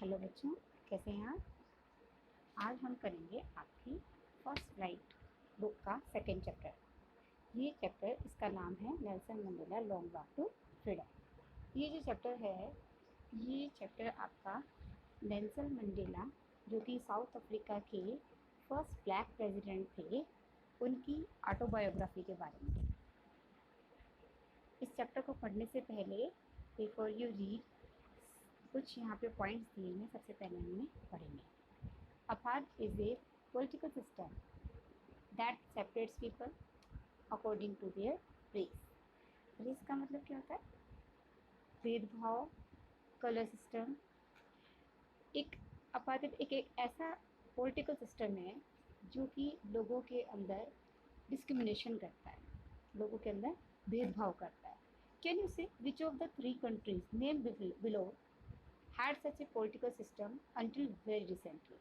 Hello बच्चों, कैसे हैं आप। आज हम करेंगे आपकी फर्स्ट फ्लाइट बुक का सेकंड चैप्टर। ये चैप्टर, इसका नाम है Nelson Mandela long walk to freedom. ये जो चैप्टर है, ये चैप्टर आपका नेल्सन मंडेला, जो कि साउथ अफ्रीका के फर्स्ट ब्लैक प्रेसिडेंट थे, उनकी ऑटोबायोग्राफी के बारे में। इस चैप्टर को पढ़ने से पहले बिफोर यू रीड, कुछ यहाँ पे पॉइंट्स दिए हैं, सबसे पहले हमने पढ़ेंगे। Apartheid is a political system that separates people according to their race. Race का मतलब क्या होता है? भेदभाव, कलर सिस्टम। एक अपार्टheid एक ऐसा पॉलिटिकल सिस्टम है जो कि लोगों के अंदर डिस्क्रिमिनेशन करता है, लोगों के अंदर भेदभाव करता है। कैन यू से which of the three countries name below had such A political system until very recently?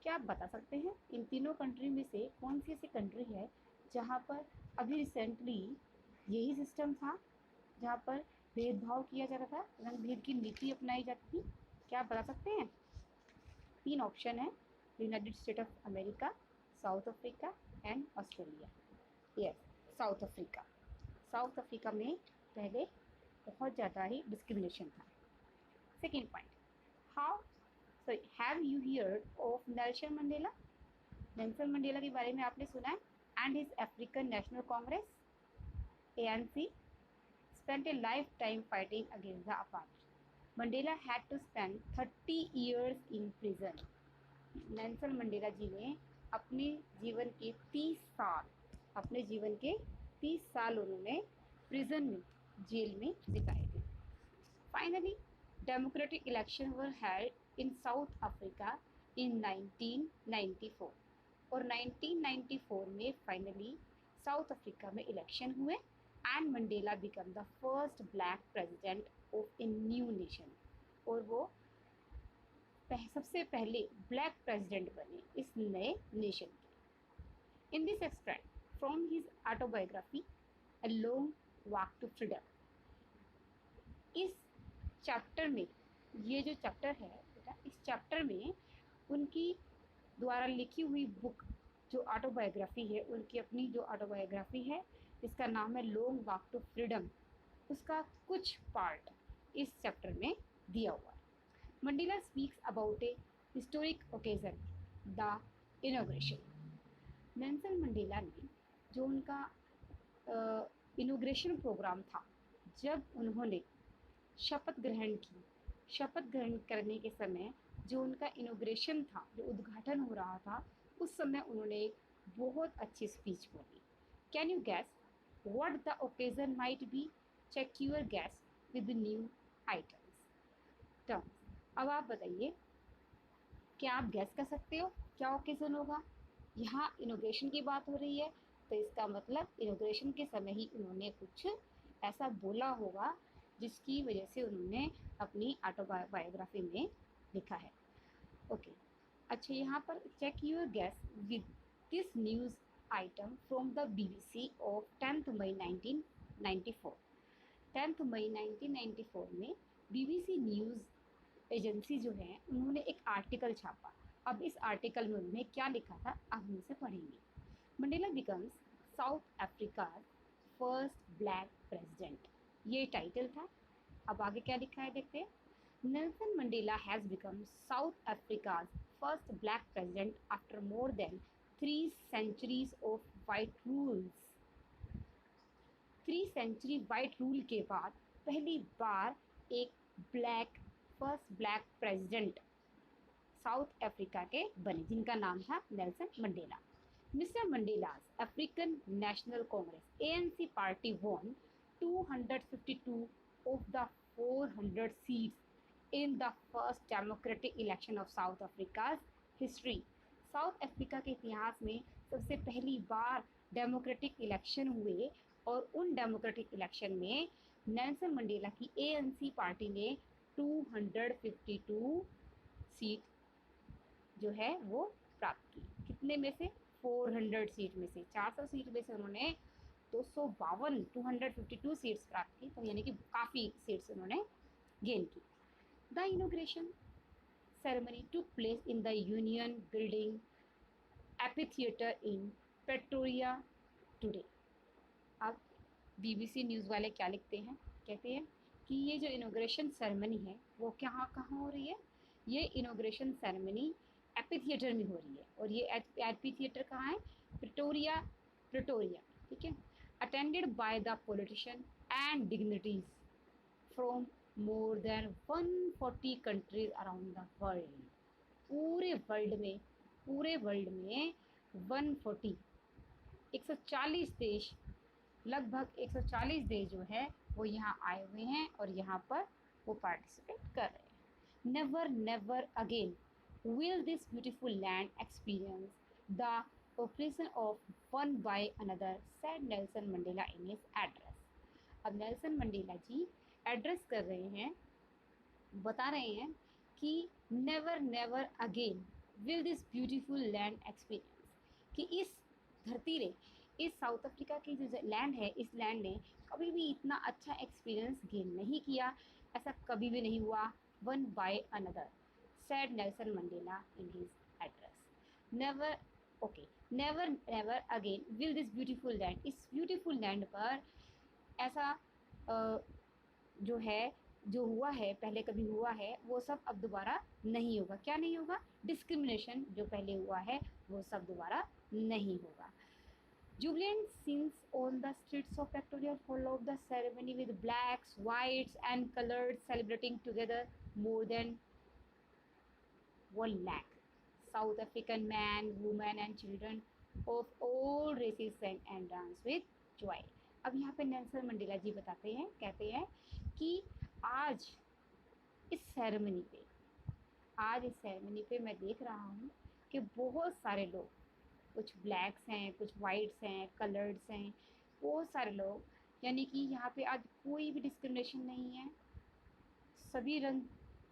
क्या आप बता सकते हैं इन तीनों कंट्री में से कौन सी ऐसी कंट्री है जहाँ पर अभी रिसेंटली यही सिस्टम था, जहाँ पर भेदभाव किया जाता था, रंग भेद की नीति अपनाई जाती थी? क्या आप बता सकते हैं? तीन ऑप्शन है, United state of America, south Africa and Australia. Yes, south Africa. South Africa में पहले बहुत ज़्यादा ही डिस्क्रिमिनेशन था। Second point, how have you heard of Nelson Mandela? Nelson Mandela के बारे में आपने सुना है? And his African National Congress ANC spent a lifetime fighting against the apartheid. Mandela had to spend 30 years in prison. Nelson Mandela ji ने अपने जीवन के 30 साल उन्होंने प्रिजन में, जेल में बिताए थे। Finally democratic election were held in South Africa in 1994, और 1994 में फाइनली साउथ अफ्रीका में इलेक्शन हुए and Mandela become the first black president of a new nation, और वो सबसे पहले ब्लैक प्रेसिडेंट बने इस नए नेशन के। In this extract from his autobiography a long walk to freedom, इस चैप्टर में, ये जो चैप्टर है बेटा, इस चैप्टर में उनकी द्वारा लिखी हुई बुक जो ऑटोबायोग्राफी है, उनकी अपनी जो ऑटोबायोग्राफी है, इसका नाम है लॉन्ग वॉक टू फ्रीडम, उसका कुछ पार्ट इस चैप्टर में दिया हुआ है। Mandela speaks about A historic occasion, the inauguration. Nelson Mandela ने जो उनका इनॉग्रेशन प्रोग्राम था, जब उन्होंने शपथ ग्रहण करने के समय जो उनका इनॉग्रेशन था, जो उद्घाटन हो रहा था, उस समय उन्होंने एक बहुत अच्छी स्पीच बोली। Can you guess what the occasion might be? Check your guess with new items terms. अब आप बताइए, क्या आप गैस कर सकते हो क्या ओकेजन होगा? यहाँ इनॉग्रेशन की बात हो रही है, तो इसका मतलब इनॉग्रेशन के समय ही उन्होंने कुछ ऐसा बोला होगा जिसकी वजह से उन्होंने अपनी ऑटोबायोग्राफी में लिखा है। ओके, अच्छा, यहाँ पर check your guess with this news item from the BBC of 10 मई 1994। 10 मई 1994 में BBC न्यूज़ एजेंसी जो है, उन्होंने एक आर्टिकल छापा। अब इस आर्टिकल में उन्होंने क्या लिखा था, अब हम इसे पढ़ेंगे। Mandela becomes South Africa first black president, ये टाइटल था। अब आगे क्या लिखा है देखते हैं। Nelson Mandela has become South Africa's first black president after more than 3 centuries of white rules. 3 century white rule के बाद पहली बार एक first black president South Africa के बने, जिनका नाम था नेल्सन मंडेला। मिस्टर मंडेला's African National Congress ANC party won 252 of the 400 seats in the first democratic election of South Africa's history। South Africa के इतिहास में सबसे पहली बार डेमोक्रेटिक इलेक्शन हुए, और उन डेमोक्रेटिक इलेक्शन में नेल्सन मंडेला की ANC पार्टी ने 252 सीट जो है वो प्राप्त की। कितने में से? 400 सीट में से, 400 सीट में से उन्होंने 252 सीट्स प्राप्त की, तो यानी कि काफ़ी सीट्स उन्होंने गेन की। The inauguration ceremony took place in the Union Building Amphitheater in Pretoria today. अब BBC न्यूज़ वाले क्या लिखते हैं, कहते हैं कि ये जो इनोग्रेशन सेरेमनी है वो कहाँ हो रही है। ये इनोग्रेशन सेरेमनी एम्फीथिएटर में हो रही है, और ये एम्फीथिएटर कहाँ है, प्रिटोरिया, ठीक है। Attended by the politician and dignities from more than 140 countries around the world. पूरे वर्ल्ड में 140 140 देश, लगभग 140 देश जो है वो यहाँ आए हुए हैं और यहाँ पर वो पार्टिसिपेट कर रहे हैं। Never again will this beautiful land experience the oppression of one by another, said Nelson Mandela in his address. अब नेल्सन मंडेला जी एड्रेस कर रहे हैं, बता रहे हैं कि never again will this beautiful land experience, कि इस धरती ने, इस साउथ अफ्रीका की जो लैंड है, इस लैंड ने कभी भी इतना अच्छा एक्सपीरियंस गेन नहीं किया, ऐसा कभी भी नहीं हुआ। One by another, said Nelson Mandela in his address. Never again will this beautiful land, इस beautiful land पर ऐसा जो है, जो हुआ है पहले कभी हुआ है, वो सब अब दोबारा नहीं होगा। क्या नहीं होगा? डिस्क्रिमिनेशन जो पहले हुआ है वो सब दोबारा नहीं होगा। Jubilant scenes on the streets of Pretoria followed the ceremony with blacks, whites and colors celebrating together. More than 1 lakh South African men, women and children of all races sang and danced with joy. अब यहाँ पे Nelson Mandela ji बताते हैं, कहते हैं कि आज इस सेरेमनी पे मैं देख रहा हूँ कि बहुत सारे लोग, कुछ ब्लैक्स हैं, कुछ वाइट्स हैं, कलर्ड्स हैं, बहुत सारे लोग, यानी कि यहाँ पे आज कोई भी डिस्क्रिमिनेशन नहीं है। सभी रंग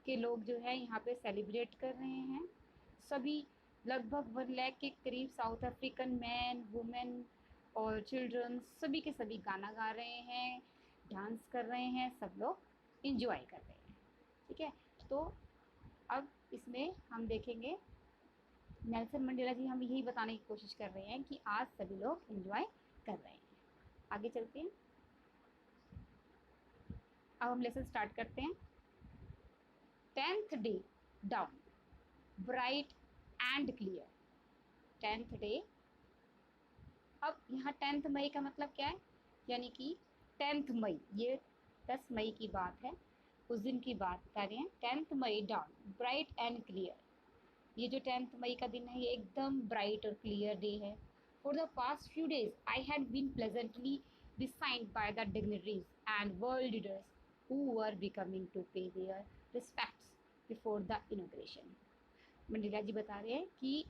के लोग जो है यहाँ पे सेलिब्रेट कर रहे हैं। सभी लगभग 1 लाख के करीब साउथ अफ्रीकन मैन, वुमेन और चिल्ड्रन सभी के सभी गाना गा रहे हैं, डांस कर रहे हैं, सब लोग इंजॉय कर रहे हैं। ठीक है, तो अब इसमें हम देखेंगे नेल्सन मंडेला जी हम यही बताने की कोशिश कर रहे हैं कि आज सभी लोग इंजॉय कर रहे हैं। आगे चलते हैं, अब हम लेसन स्टार्ट करते हैं। 10th day dawn, bright and clear. 10th day, अब यहाँ 10th मई का मतलब क्या है, यानी कि 10th मई, ये 10 मई की बात है, उस दिन की बात कर रहे हैं। 10th May dawn, bright and clear, ये जो 10th मई का दिन है ये एकदम ब्राइट और क्लियर डे है। For the past few days, I had been pleasantly designed by the dignitaries and world leaders who were becoming to pay their respects before the inauguration. Mandela ji बता रहे हैं कि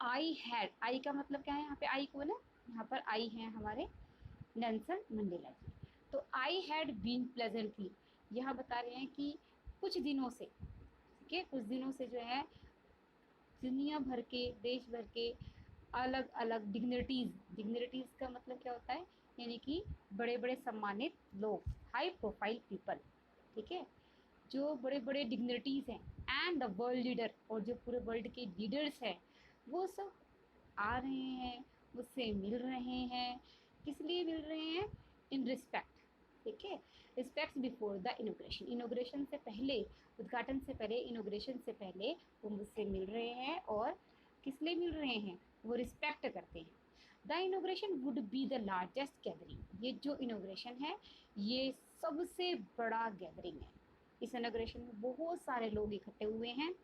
आई का मतलब क्या है, यहाँ पे आई कौन है, यहाँ पर आई हैं हमारे नेल्सन मंडेला जी। तो आई हैड बीन प्लेजेंटली, यहाँ बता रहे हैं कि कुछ दिनों से, ठीक है, कुछ दिनों से जो है दुनिया भर के, देश भर के अलग अलग डिग्निटीज़ का मतलब क्या होता है, यानी कि बड़े बड़े सम्मानित लोग, हाई प्रोफाइल पीपल, ठीक है, जो बड़े बड़े डिग्निटीज़ हैं, एंड द वर्ल्ड लीडर, और जो पूरे वर्ल्ड के लीडर्स हैं वो सब आ रहे हैं, मुझसे मिल रहे हैं। किस लिए मिल रहे हैं? इन रिस्पेक्ट, ठीक है, रिस्पेक्ट बिफोर द इनोग्रेशन से पहले, उद्घाटन से पहले, इनोग्रेशन से पहले वो मुझसे मिल रहे हैं। और किस लिए मिल रहे हैं? वो रिस्पेक्ट करते हैं। The inauguration would be the largest gathering, ये जो इनोग्रेशन है ये सबसे बड़ा गैदरिंग है। इस इनोग्रेशन में बहुत सारे लोग इकट्ठे हुए हैं,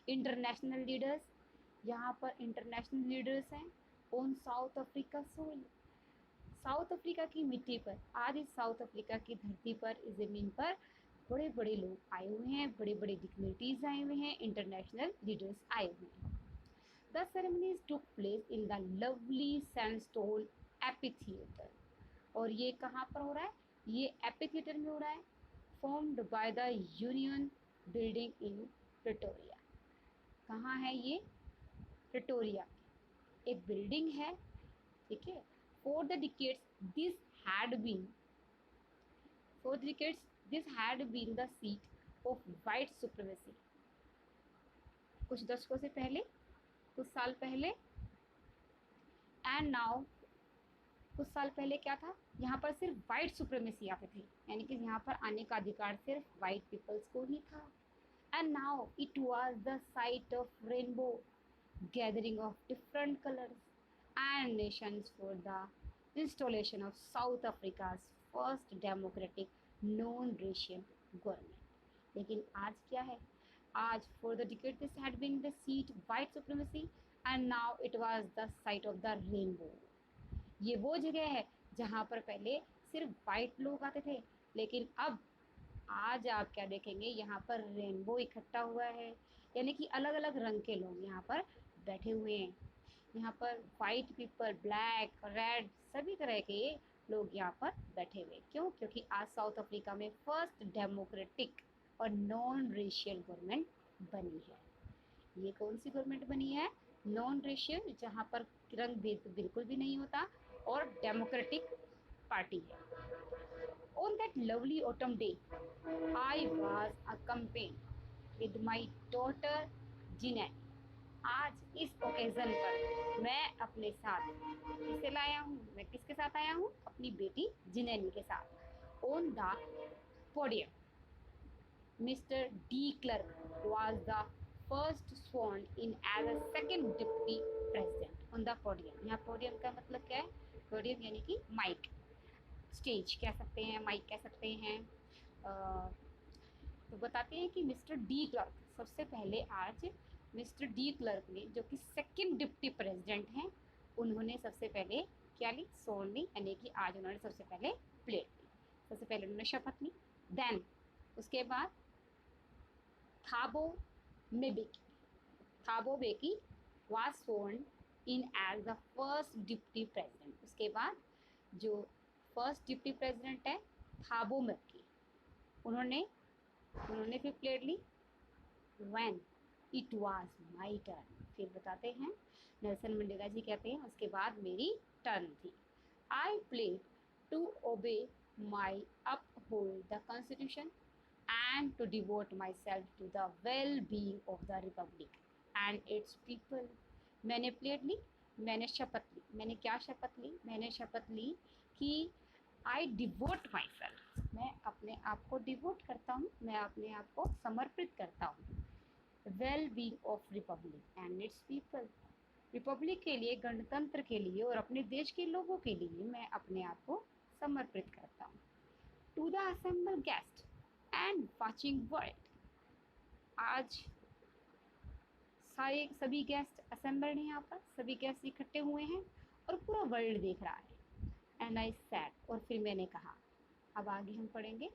इंटरनेशनल लीडर्स, यहाँ पर इंटरनेशनल लीडर्स हैं on south Africa soil, south Africa की मिट्टी पर, आज इस साउथ अफ्रीका की धरती पर, इस ज़मीन पर बड़े बड़े लोग आए हुए हैं, बड़े बड़े डिग्निटीज़ आए हुए हैं, इंटरनेशनल लीडर्स आए हुए हैं। The ceremonies took place in the lovely sandstone amphitheatre, और ये कहाँ पर हो रहा है? ये एम्फीथिएटर में हो रहा है, formed by the union building in Pretoria. कहाँ है ये? प्रिटोरिया, एक बिल्डिंग है, ठीक है। For the decades this had been the seat of white supremacy, कुछ दशकों से पहले, कुछ साल पहले। एंड नाउ, कुछ साल पहले क्या था, यहाँ पर सिर्फ वाइट सुप्रीमेसी आते थे, यानी कि यहाँ पर आने का अधिकार सिर्फ वाइट पीपल्स को ही था। And now it was the site of rainbow, gathering of different colours and nations for the installation of South Africa's first democratic non racial government. लेकिन आज क्या है, आज for the decade this had been the seat white supremacy and now it was the site of the rainbow. ये वो जगह है जहाँ पर पहले सिर्फ वाइट लोग आते थे, लेकिन अब आज आप क्या देखेंगे, यहाँ पर रेनबो इकट्ठा हुआ है, यानी कि अलग अलग रंग के लोग यहाँ पर बैठे हुए हैं। यहाँ पर वाइट पीपल, ब्लैक, रेड, सभी तरह के लोग यहाँ पर बैठे हुए। क्यों? क्योंकि आज साउथ अफ्रीका में फर्स्ट डेमोक्रेटिक और नॉन रेशियल गवर्नमेंट बनी है। ये कौन सी गवर्नमेंट बनी है? नॉन रेशियल, जहाँ पर रंग भेद बिल्कुल भी नहीं होता, और डेमोक्रेटिक पार्टी है। On that lovely autumn day, I was accompanied with my daughter Jeanette. आज इस ओकेजन पर मैं अपने साथ किसे लाया हूँ? मैं किसके साथ आया हूँ? अपनी बेटी जिनैनी के साथ। On the podium, mister de Klerk was the first sworn in as a second deputy president on the podium। यहाँ पोडियम का मतलब क्या है? पोडियम यानी कि माइक, स्टेज कह सकते हैं, माइक कह सकते हैं। तो बताते हैं कि मिस्टर डी क्लर्क, सबसे पहले आज मिस्टर डी क्लर्क ने, जो कि सेकंड डिप्टी प्रेसिडेंट हैं, उन्होंने सबसे पहले क्या ली? सोन ली, यानी कि आज उन्होंने सबसे पहले प्लेट ली, सबसे पहले उन्होंने शपथ ली। देन उसके बाद Thabo Mbeki, Thabo Mbeki was sworn in as the first deputy president. उसके बाद जो फर्स्ट डिप्टी प्रेसिडेंट है थाबो मेबकी, उन्होंने फिर प्लेट ली। When it was my turn, फिर बताते हैं नेल्सन मंडेला जी कहते हैं उसके बाद मेरी टर्न थी। I pledged to obey my uphold the constitution and to devote myself to the well-being of the republic and its people। मैंने प्लेट ली, मैंने शपथ ली। मैंने क्या शपथ ली? मैंने शपथ ली कि आई डिवोट माई सेल्फ, मैं अपने आप को डिवोट करता हूँ, मैं अपने आप को समर्पित करता हूँ well being of Republic and it's people, Republic के लिए, गणतंत्र के लिए और अपने देश के लोगों के लिए मैं अपने आप को समर्पित करता हूँ। To the assembled guest and watching world, आज सारे सभी गेस्ट असेंबल्ड हैं, यहाँ पर सभी गेस्ट इकट्ठे हुए हैं और पूरा वर्ल्ड देख रहा है। एंड आई सैड, और फिर मैंने कहा। अब आगे हम पढ़ेंगे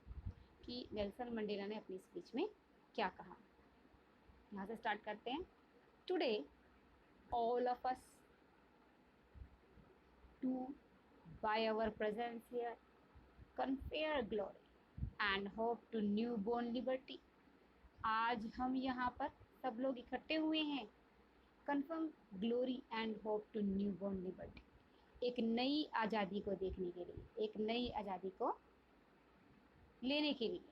कि नेल्सन मंडेला ने अपनी स्पीच में क्या कहा। यहाँ से स्टार्ट करते हैं। Today all of us do by our presence here confer glory and hope to newborn liberty। आज हम यहाँ पर सब लोग इकट्ठे हुए हैं, confer glory and hope to newborn liberty, एक नई आज़ादी को देखने के लिए, एक नई आज़ादी को लेने के लिए।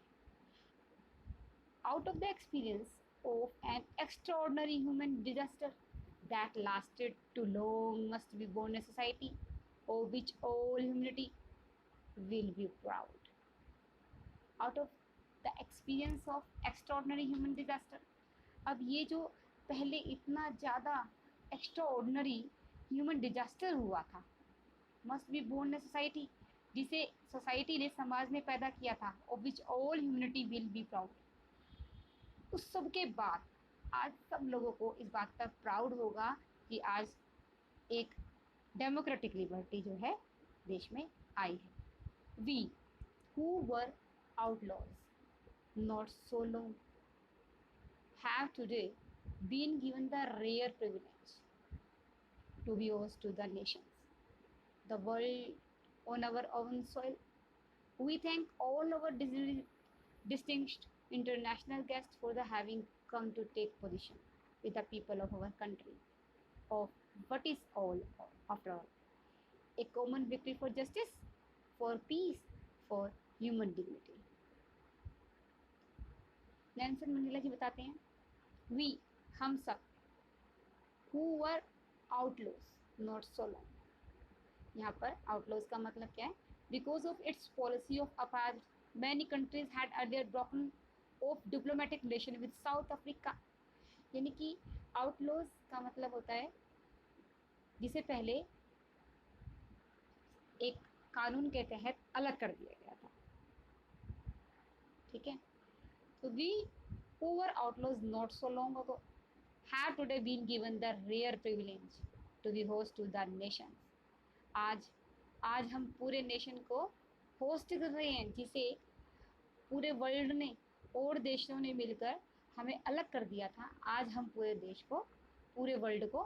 Out of the experience of N extraordinary human disaster that lasted too long must be born a society of which all humanity will be proud। Out of the experience of extraordinary human disaster, अब ये जो पहले इतना ज़्यादा extraordinary human disaster हुआ था, must be born a society, जिसे society ने, समाज ने पैदा किया था, of which all humanity will be proud. उस सब के बाद आज सब लोगों को इस बात पर प्राउड होगा कि आज एक डेमोक्रेटिक लिबर्टी जो है देश में आई है। We who were outlaws not so long have today been given the rare privilege to be host to the nations, the world on our own soil। We thank all our distinguished international guests for the having come to take position with the people of our country of what is all after all a common victory for justice, for peace, for human dignity। Nelson Mandela ji बताते हैं, we हम सब, who were outlaws not so long। यहाँ पर outlaws का मतलब क्या है? Because of its policy of apartheid, many countries had earlier broken off diplomatic relation with South Africa। यानी कि outlaws का मतलब होता है जिसे पहले एक कानून के तहत अलग कर दिया गया था। ठीक है, तो we who were outlaws not so long ago have today been given the rare privilege to be host to the nations। आज हम पूरे नेशन को होस्ट कर रहे हैं, जिसे पूरे वर्ल्ड ने और देशों ने मिलकर हमें अलग कर दिया था। आज हम पूरे देश को, पूरे वर्ल्ड को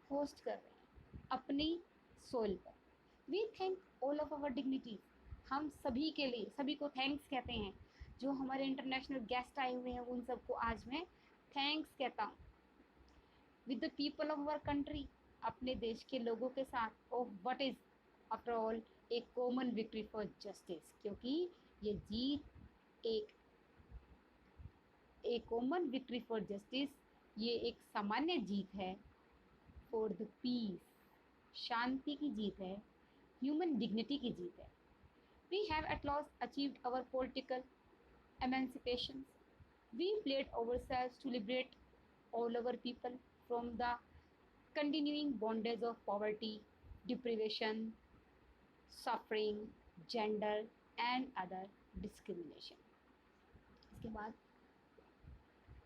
होस्ट कर रहे हैं अपनी सोल पर। We thank all of our dignities. हम सभी के लिए, सभी को थैंक्स कहते हैं। जो हमारे इंटरनेशनल गेस्ट आए हुए हैं उन सबको आज मैं थैंक्स कहता हूँ। With the people of our country, अपने देश के लोगों के साथ। Of what is after all a common victory for justice, क्योंकि ये जीत a common victory for justice, ये एक सामान्य जीत है। फॉर द पीस, शांति की जीत है। ह्यूमन डिग्निटी की जीत है। We have at last achieved our political emancipations। We pledge ourselves to liberate all our people from the continuing bondage of poverty, deprivation, suffering, gender and other discrimination।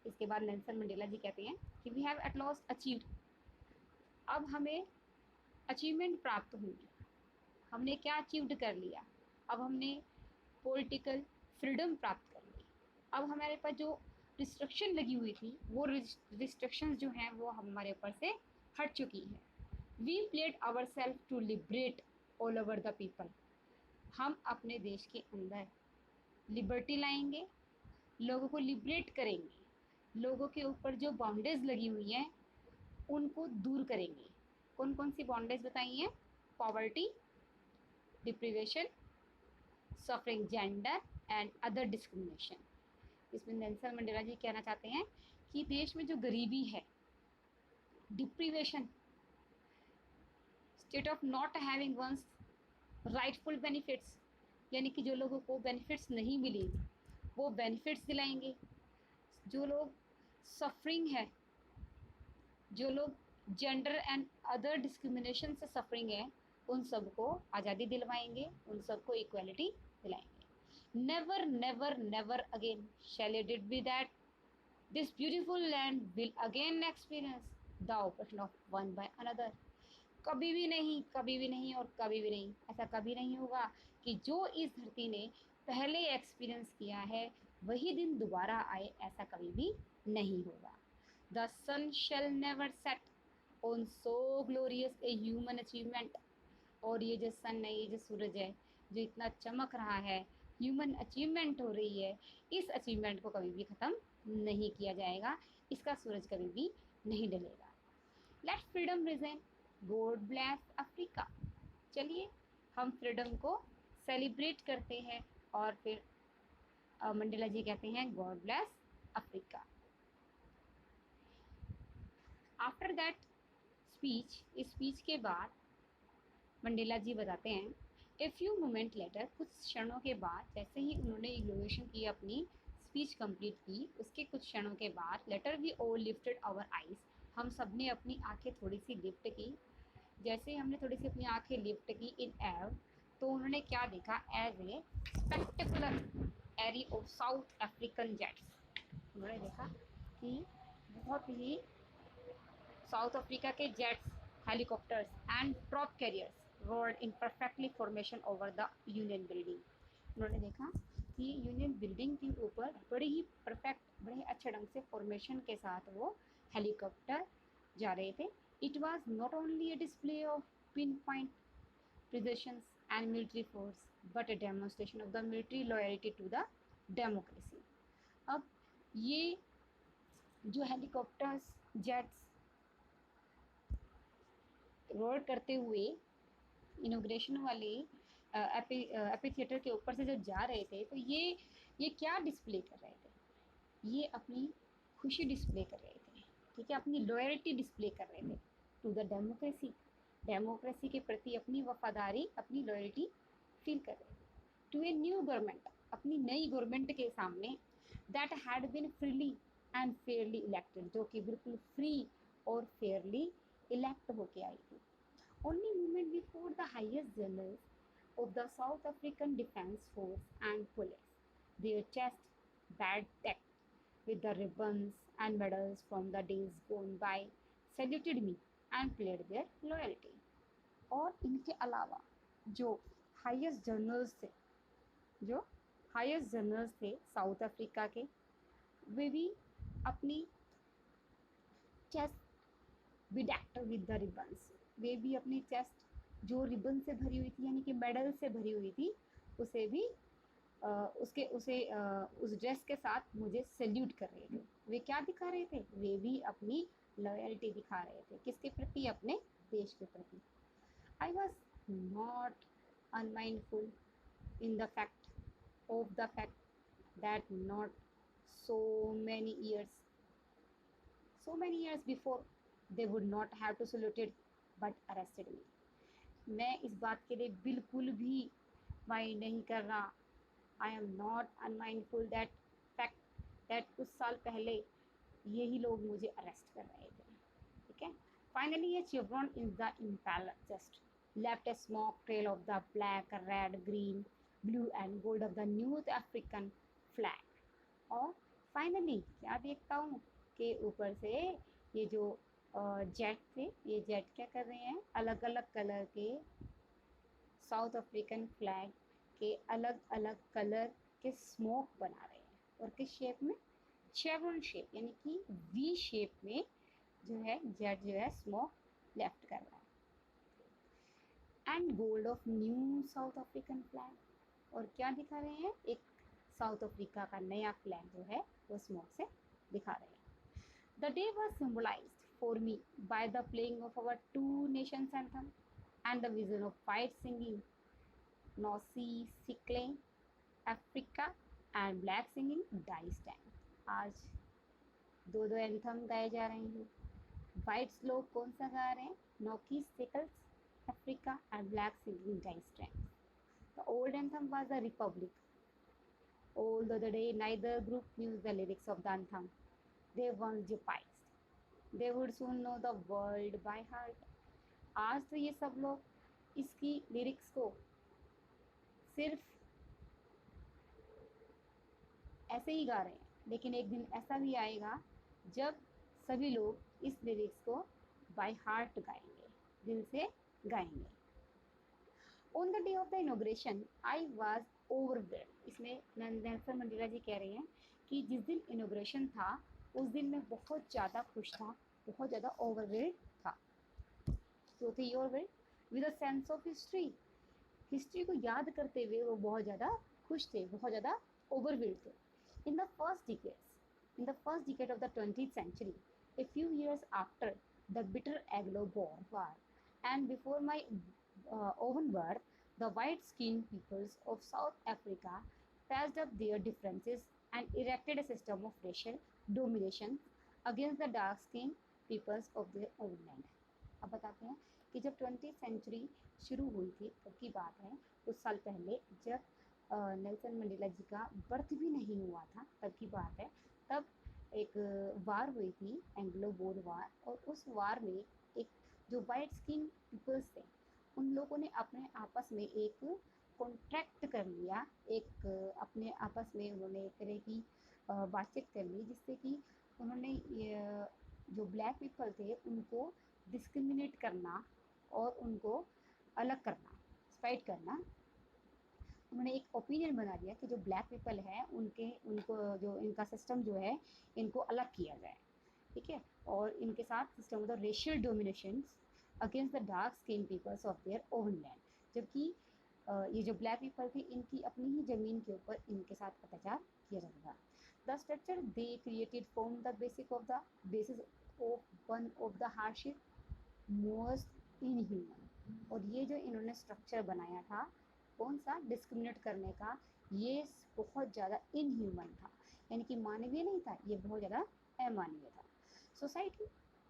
इसके बाद Nelson Mandela ji कहते हैं कि we have at last achieved, अब हमें achievement प्राप्त हुई। हमने क्या अचीव्ड कर लिया? अब हमने पॉलिटिकल फ्रीडम प्राप्त कर ली। अब हमारे पास जो रिस्ट्रिक्शन लगी हुई थी, वो रिस्ट्रिक्शंस जो हैं वो हमारे ऊपर से हट चुकी है। We pledged ourselves to liberate all over the people. हम अपने देश के अंदर लिबर्टी लाएंगे, लोगों को लिबरेट करेंगे, लोगों के ऊपर जो बाउंडेज लगी हुई हैं उनको दूर करेंगे। कौन कौन सी बाउंडेज बताई हैं? Poverty, deprivation, suffering, gender and other discrimination. इसमें नेल्सन मंडेला जी कहना चाहते हैं कि देश में जो गरीबी है, deprivation, state of not having one's rightful benefits, यानी कि जो लोगों को बेनिफिट्स नहीं मिली वो बेनिफिट्स दिलाएंगे। जो लोग सफरिंग है, जो लोग जेंडर एंड अदर डिस्क्रिमिनेशन से सफरिंग है, उन सबको आज़ादी दिलवाएंगे, उन सबको इक्वालिटी दिलाएंगे। Never never never again shall it be that this beautiful land will again experience the oppression of one by another. कभी भी नहीं, कभी भी नहीं और कभी भी नहीं, ऐसा कभी नहीं होगा कि जो इस धरती ने पहले एक्सपीरियंस किया है वही दिन दोबारा आए, ऐसा कभी भी नहीं होगा। The sun shall never set on so glorious a human achievement. और ये जो सन है, ये जो सूरज है जो इतना चमक रहा है, ह्यूमन अचीवमेंट हो रही है, इस अचीवमेंट को कभी भी ख़त्म नहीं किया जाएगा, इसका सूरज कभी भी नहीं ढलेगा। Let freedom reign, God bless Africa. चलिए हम फ्रीडम को सेलिब्रेट करते हैं और फिर मंडेला जी कहते हैं God bless Africa. After that speech, इस स्पीच के बाद मंडेला जी बताते हैं ए फ्यू मोमेंट लेटर, कुछ क्षणों के बाद, जैसे ही उन्होंने इग्लोरेशन की, अपनी स्पीच कंप्लीट की, उसके कुछ क्षणों के बाद later we all lifted our eyes, हम सब ने अपनी आंखें थोड़ी सी लिफ्ट की। जैसे ही हमने थोड़ी सी अपनी आंखें लिफ्ट की इन एव, तो उन्होंने क्या देखा? As a spectacular array of South African jets. उन्होंने देखा कि बहुत ही साउथ अफ्रीका के jets, helicopters and drop carriers rolled in perfectly formation over the union building. उन्होंने देखा कि यूनियन बिल्डिंग के ऊपर बड़े ही परफेक्ट, बड़े अच्छे ढंग से फॉर्मेशन के साथ वो हेलीकॉप्टर जा रहे थे। It was not only a display of pin point precision and military force but a demonstration of the military loyalty to the democracy. अब ये जो हेलीकॉप्टर्स, जेट्स रोल करते हुए इनोग्रेशन वाले एपी थिएटर के ऊपर से जब जा रहे थे, तो ये क्या डिस्प्ले कर रहे थे? ये अपनी खुशी डिस्प्ले कर रहे थे। ठीक है, अपनी लॉयल्टी डिस्प्ले कर रहे थे टू द डेमोक्रेसी, डेमोक्रेसी के प्रति अपनी वफादारी, अपनी लॉयल्टी फील कर रहे थे टू ए न्यू गवर्नमेंट, अपनी नई गवर्नमेंट के सामने, that had been freely and fairly elected, जो कि बिल्कुल फ्री और फेयरली इलेक्ट होके आई थी। Only movement before the highest general of the South African Defence Force and police, their chest bad decked with the ribbons and medals from the days gone by, saluted me and pledged their loyalty. और इनके अलावा जो highest generals थे, जो highest generals थे south Africa के, वे भी अपनी chest bedecked with the ribbons, वे भी अपनी चेस्ट जो रिबन से भरी हुई थी यानी कि मेडल से भरी हुई थी, उसे भी उस ड्रेस के साथ मुझे सैल्यूट कर रहे थे। वे क्या दिखा रहे थे? वे भी अपनी लॉयल्टी दिखा रहे थे, किसके प्रति? अपने देश के प्रति। आई was not unmindful in the fact that not so many years so many years before they would not have to saluted but arrested me. मैं इस बात के लिए बिल्कुल भी माइंड नहीं कर रहा। आई am not unmindful that fact that कुछ साल पहले यही लोग मुझे अरेस्ट कर रहे थे। ठीक है, फाइनली ये chevron in the impeller just left a smoke trail of the black red green blue and gold of the new African flag. और फाइनली क्या देखता हूँ कि ऊपर से ये जो जेट थे, ये जेट क्या कर रहे हैं? अलग अलग कलर के साउथ अफ्रीकन फ्लैग के अलग अलग कलर के स्मोक बना रहे हैं। और किस शेप में? शेवरॉन शेप, यानी कि वी शेप में जो है जेट जो है स्मोक लेफ्ट कर रहा है। And gold of new south African flag, और क्या दिखा रहे हैं? एक साउथ अफ्रीका का नया फ्लैग जो है वो स्मोक से दिखा रहे हैं। The day was symbolized for me by the playing of our two nations anthem and the vision of white singing Nosy Sikle Africa and black singing Die Stand। आज दो दो एंथम गाए जा रहे हैं। वाइट्स लोग कौन सा गा रहे हैं? Nkosi Sikelel' Africa and black singing Die Stem. The old anthem was the Republic. Although the day neither group knew the lyrics of the anthem, they once devised. They would soon know the world by heart। आज तो ये सब लोग इसकी lyrics को सिर्फ ऐसे ही गा रहे हैं, लेकिन एक दिन ऐसा भी आएगा जब सभी लोग इस लिरिक्स को बाय हार्ट गाएंगे, दिल से गाएंगे। On the day of the inauguration I was overwhelmed. इसमें नेल्सन मंडेला जी कह रहे हैं कि जिस दिन इनॉग्रेशन था उस दिन मैं बहुत ज़्यादा खुश था, बहुत ज़्यादा ओवरवेल्ड था। तो थे overwhelmed with a sense of history, history को याद करते हुए वो बहुत ज़्यादा खुश थे, बहुत ज़्यादा ओवरवेल्ड थे। In the first decade of the 20th century, a few years after the bitter Anglo-Boer War and before my own birth, the white-skinned peoples of South Africa patched up their differences and erected a system of racial domination against the dark-skinned peoples of their own land। अब बताते हैं कि जब 20th century शुरू हुई थी तब की बात है, कुछ साल पहले जब नेल्सन मंडेला जी का बर्थ भी नहीं हुआ था तब की बात है। तब एक वार हुई थी, एंग्लो बोर वार, और उस वार में एक जो वाइट स्किन पीपल्स थे उन लोगों ने अपने आपस में एक कॉन्ट्रैक्ट कर लिया, एक अपने आपस में उन्होंने एक तरह की बातचीत कर ली, जिससे कि उन्होंने जो ब्लैक पीपल थे उनको डिस्क्रिमिनेट करना और उनको अलग करना, स्पाइट करना। उन्होंने एक ओपिनियन बना दिया कि जो ब्लैक पीपल है उनको जो इनका सिस्टम जो है इनको अलग किया जाए। ठीक है, और इनके साथ system of the racial domination against the dark skin peoples of their own land. जबकि ये जो ब्लैक पीपल थे इनकी अपनी ही ज़मीन के ऊपर इनके साथ अत्याचार किया जाता था। The structure they created form the basis of one of the harshest most inhuman. और ये जो इन्होंने स्ट्रक्चर बनाया था कौन सा? डिस्क्रिमिनेट करने का, ये बहुत ज़्यादा इनह्यूमन था, यानी कि मानवीय नहीं था, ये बहुत ज़्यादा अमानवीय था। society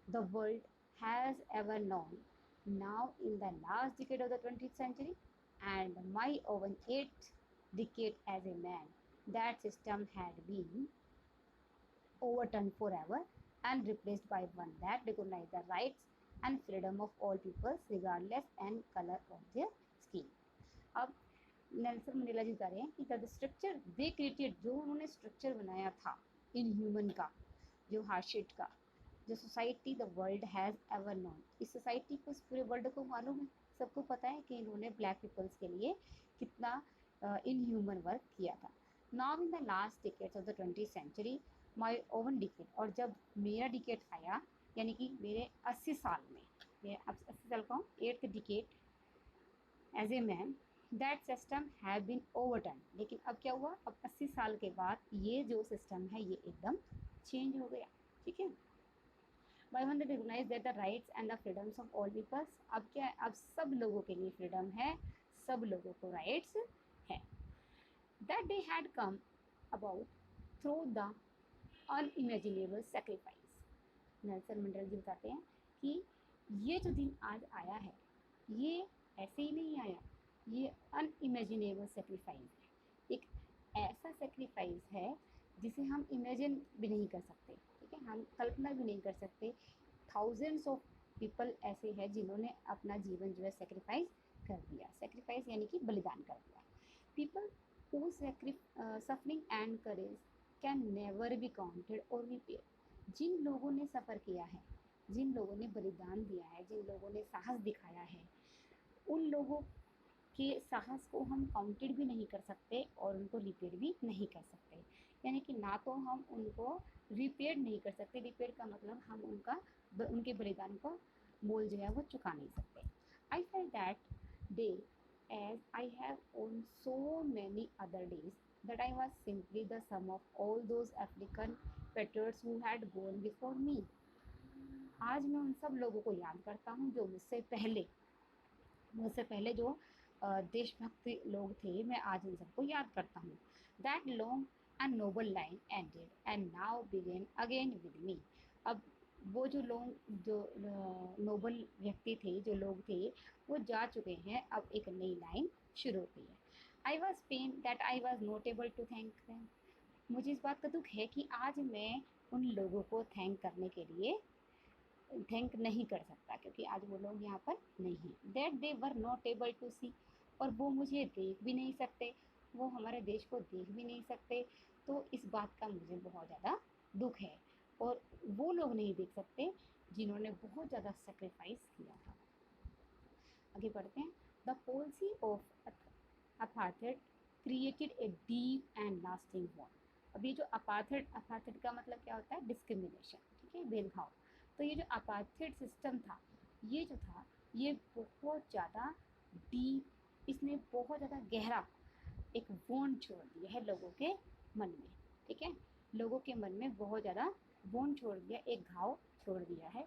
the world has ever known. Now, in the last decade of the 20th century, and my own eighth decade as a man, that system had been overturned forever and replaced by one that recognizes the rights and freedom of all peoples regardless and color of their skin. अब Nelson Mandela ji बता रहे हैं कि the structure they created, जो उन्होंने structure बनाया था in human का, जो हार्डशीट का, जो society the world has ever known, इस सोसाइटी को, इस पूरे वर्ल्ड को मालूम है, सबको पता है कि इन्होंने ब्लैक पीपल्स के लिए कितना इन ह्यूमन वर्क किया था. Now in the last decades of the 20th century my own decade, और जब मेरा डिकेड आया, यानी कि मेरे 80 साल में, मैं अब 80 साल का हूँ, 8th decade as a man, that system have been overturn. लेकिन अब क्या हुआ, अब 80 साल के बाद ये जो सिस्टम है ये एकदम चेंज हो गया. ठीक है, by one that recognise that the rights and the freedoms of all peoples. अब क्या है, अब सब लोगों के लिए फ्रीडम है, सब लोगों को राइट्स है. That day had come about through the unimaginable sacrifice. Nelson Mandela ji बताते हैं कि ये जो दिन आज आया है, ये ऐसे ही नहीं आया, ये अनइमेजिनेबल सेक्रीफाइस है. एक ऐसा सेक्रीफाइस है जिसे हम इमेजिन भी नहीं कर सकते. ठीक है, हम कल्पना भी नहीं कर सकते. थाउजेंड्स ऑफ पीपल ऐसे हैं जिन्होंने अपना जीवन जो है सेक्रीफाइस कर दिया. सेक्रीफाइस यानी कि बलिदान कर दिया. People who suffering and courage can never be counted और रिपेयर. जिन लोगों ने सफ़र किया है, जिन लोगों ने बलिदान दिया है, जिन लोगों ने साहस दिखाया है, उन लोगों के साहस को हम काउंटेड भी नहीं कर सकते और उनको रिपेयर भी नहीं कर सकते. यानी कि ना तो हम उनको रिपेयर नहीं कर सकते, रिपेयर का मतलब हम उनके बलिदान का मोल जो है वो चुका नहीं सकते. I felt that day as I have on so many other days that I was simply the sum of all those African patriots who had gone before me. आज मैं उन सब लोगों को याद करता हूँ जो मुझसे पहले जो देशभक्त लोग थे, मैं आज उन सबको याद करता हूँ. That long and noble line ended and now began again with me. अब वो जो नोबल व्यक्ति थे, जो लोग थे, वो जा चुके हैं, अब एक नई लाइन शुरू हो गई है. I was pained that I was not able to thank them. मुझे इस बात का दुख है कि आज मैं उन लोगों को थैंक करने के लिए थैंक नहीं कर सकता, क्योंकि आज वो लोग यहाँ पर नहीं हैं. That they were not able to see, और वो मुझे देख भी नहीं सकते, वो हमारे देश को देख भी नहीं सकते. तो इस बात का मुझे बहुत ज़्यादा दुख है, और वो लोग नहीं देख सकते जिन्होंने बहुत ज़्यादा सेक्रीफाइस किया था. आगे बढ़ते हैं. The policy of apartheid created a deep and lasting war. अब ये जो अपार्थाइड का मतलब क्या होता है, डिस्क्रिमिनेशन. ठीक है, भेदभाव. तो ये जो अपार्थाइड सिस्टम था, ये जो था, ये बहुत ज़्यादा डीप, इसने बहुत ज़्यादा गहरा एक वॉन्ड छोड़ दिया है लोगों के मन में. ठीक है, लोगों के मन में बहुत ज़्यादा वॉन्ड छोड़ दिया, एक घाव छोड़ दिया है.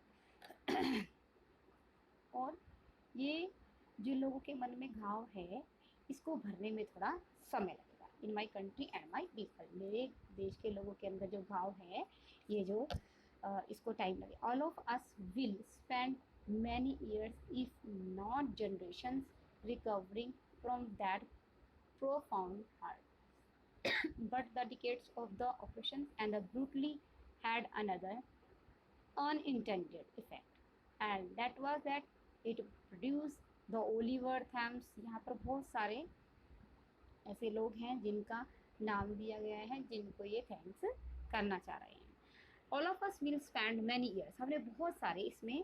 और ये जो लोगों के मन में घाव है, इसको भरने में थोड़ा समय लगेगा. In my country and my people, मेरे देश के लोगों के अंदर जो घाव है, ये जो इसको टाइम लगे. All of us will spend many years if not generations recovering from that profound hurt. But the decades of the oppression and the brutally had another unintended effect, and that was that it produced the Oliver Thams. यहाँ पर बहुत सारे ऐसे लोग हैं जिनका नाम दिया गया है, जिनको ये थैंक्स करना चाह रहे हैं. All of us will spend many years, हमने बहुत सारे इसमें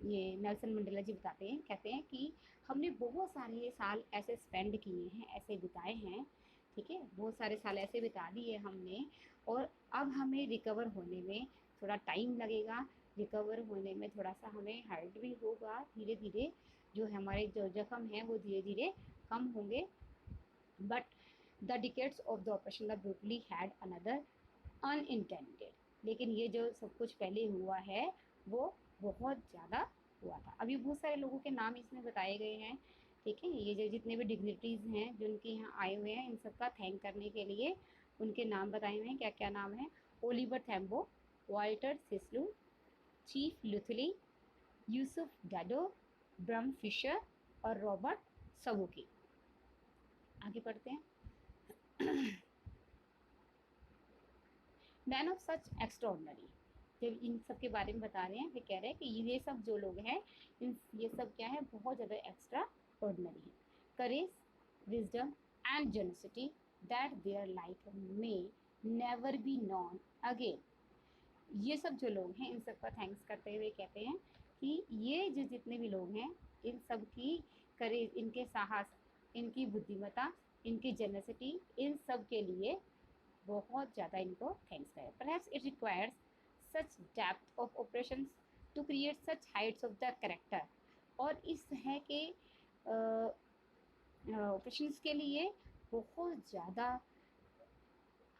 ये नेल्सन मंडेला जी बताते हैं, कहते हैं कि हमने बहुत सारे साल ऐसे स्पेंड किए हैं, ऐसे बिताए हैं. ठीक है, बहुत सारे साल ऐसे बिता दिए हमने, और अब हमें रिकवर होने में थोड़ा टाइम लगेगा. रिकवर होने में थोड़ा सा हमें हर्ट भी होगा. धीरे धीरे जो हमारे जो जख्म हैं वो धीरे धीरे कम होंगे. But the decades of the operation the brutally had another unintended. लेकिन ये जो सब कुछ पहले हुआ है वो बहुत ज़्यादा हुआ था. अभी बहुत सारे लोगों के नाम इसमें बताए गए हैं. ठीक है, ये जो जितने भी डिग्निटीज़ हैं जो उनके यहाँ आए हुए हैं, इन सब का थैंक करने के लिए उनके नाम बताए हुए हैं. क्या क्या नाम है? Oliver Tambo, Walter Sisulu, chief Luthuli, Yusuf Dadoo, Bram Fischer और रॉबर्ट सबुकी। आगे पढ़ते हैं। मैन ऑफ सच एक्स्ट्रॉर्डनरी, जब इन सब के बारे में बता रहे हैं वे कह रहे हैं कि ये सब जो लोग हैं ये सब क्या है, बहुत ज़्यादा एक्स्ट्रा ऑर्डनरी है। Courage, wisdom and generosity that their life may never be known again. ये सब जो लोग हैं इन सब का थैंक्स करते हुए कहते हैं कि ये जो जितने भी लोग हैं इन सब की करेज, इनके साहस, इनकी बुद्धिमत्ता, इनकी जेनसिटी, इन सब के लिए बहुत ज़्यादा इनको थैंक्स करें। Perhaps it requires such depth of oppressions to create such heights of the character. और इस है कि ऑपरेशंस के लिए बहुत ज़्यादा